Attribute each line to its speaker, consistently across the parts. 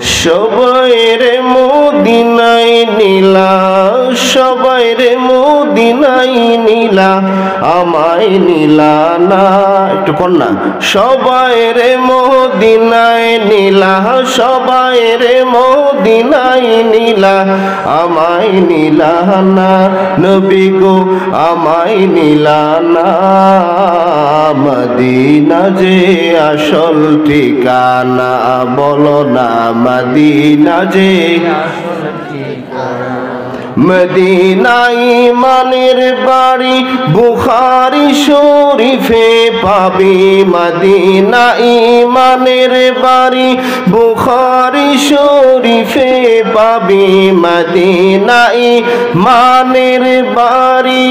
Speaker 1: সবাই রে মদিনায় নীলা, সবাই রে মদিনায় নীলা, আমায় নীলা না। একটু কন্যা, সবাই রে মদিনায় নীলা, সবাই রে মদিনায় নীলা, আমায় নীলা না। নবী গো আমায় নীলা না, মদিনা যে আসল ঠিকানা, বলো না মদিনা যে মদিনা ইমানের বাড়ি, বুখারী শরীফে পাবি। মদিনা ইমানের বাড়ি, বুখারী শরীফে পাবি। মদিনা ইমানের বাড়ি,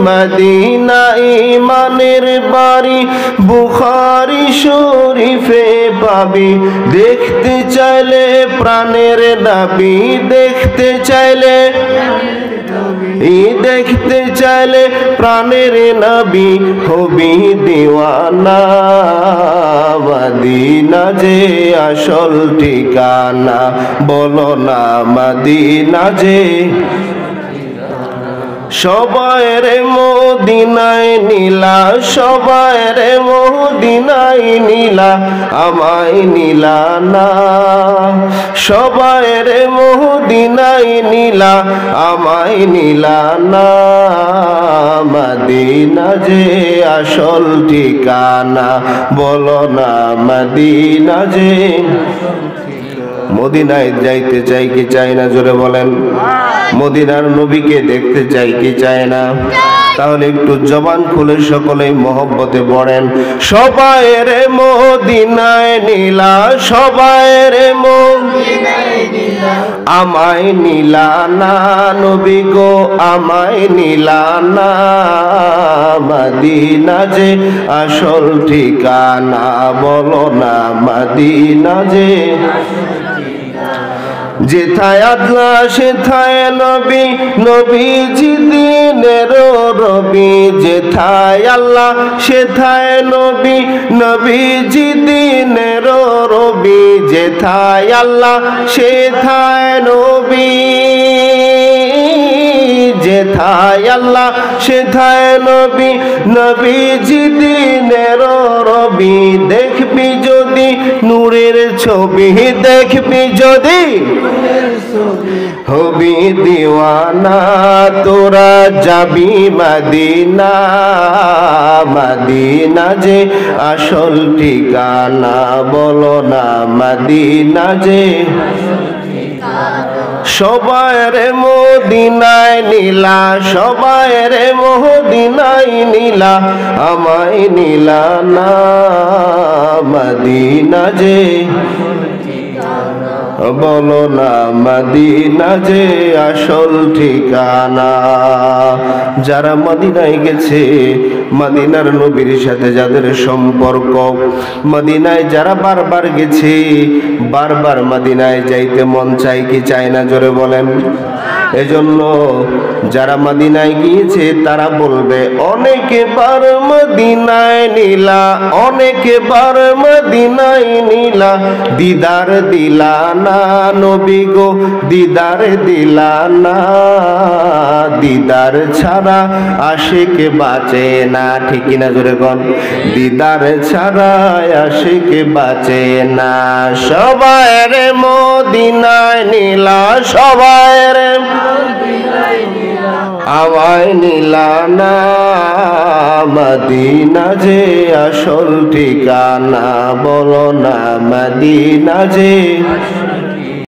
Speaker 1: মদিনা ইমানের বাড়ি, বুখারী শরীফে পাবি। দেখতে চাইলে প্রাণের নবী, দেখতে চাইলে দেখতে চাইলে প্রাণের নবী, হবি দিওয়ানা। মদিনা যে আসল ঠিকানা, বলো না মদিনা যে। সবাই রে মদিনায় নীলা, সবাই রে মদিনায় নীলা, আমায় নীলা না। সবাই রে মদিনায় নীলা, আমায় নীলা না। মদিনা যে আসল ঠিকানা, বলো না মদিনা যে। মদিনায় যাইতে চাই কি চাই না, জোরে বলেন। মদিনার নবীকে দেখতে চাই কি চায় না? তাহলে একটু জবান খুলে সকলেই মহব্বতে পড়েন, সবাই রে মদিনায় নীলা, সবাই রে মদিনায় নীলা, আমায় নীলা না। নবী গো আমায় নীলা না, মদিনা যে আসল ঠিকানা, বলো না মদিনা যে। যেথায় আল্লাহ সেথায় নবী, নবীজি দিনের রবি। যেথায় আল্লাহ সেথায় নবী, নবীজি দিনের রবি। যেথায় আল্লাহ সেথায় নবী, যেথায় আল্লাহ সেথায় নবী, নবীজি দিনের রবি। দেখবি যদি নূরের ছবি, দেখবি যদি হবি দিওয়ানা। তোরা যাবি মদিনা, মদিনা যে আসল ঠিকানা, বলো না মদিনা যে। সবাই রে মদিনায় নীলা, সবাই রে মদিনায় নীলা, আমায় নীলা না। মদিনা যে, বলো না মদিনা যে আসল ঠিকানা। যারা মদিনায় গেছে, মদিনার নবীর সাথে যাদের সম্পর্ক, মদিনায় যারা বারবার গেছে, বারবার মদিনায় যাইতে মন চাই কি চায় না, জোরে বলেন। এজন্য যারা মদিনায় গিয়েছে তারা বলবে, অনেকবার মদিনায় নীলা, অনেকবার মদিনায় নীলা, দিদার দিলা না। নবী গো দিদার দিলা না, দিদার ছাড়া আশিক বাঁচে না। ঠিক না, জোরে বল। দিদার ছাড়া আশিক বাঁচে না। সবাই রে মদিনায় নীলা, সবাই রে আমায় নীলা না। মদিনা যে আসল ঠিকানা, বলো না মদিনা যে।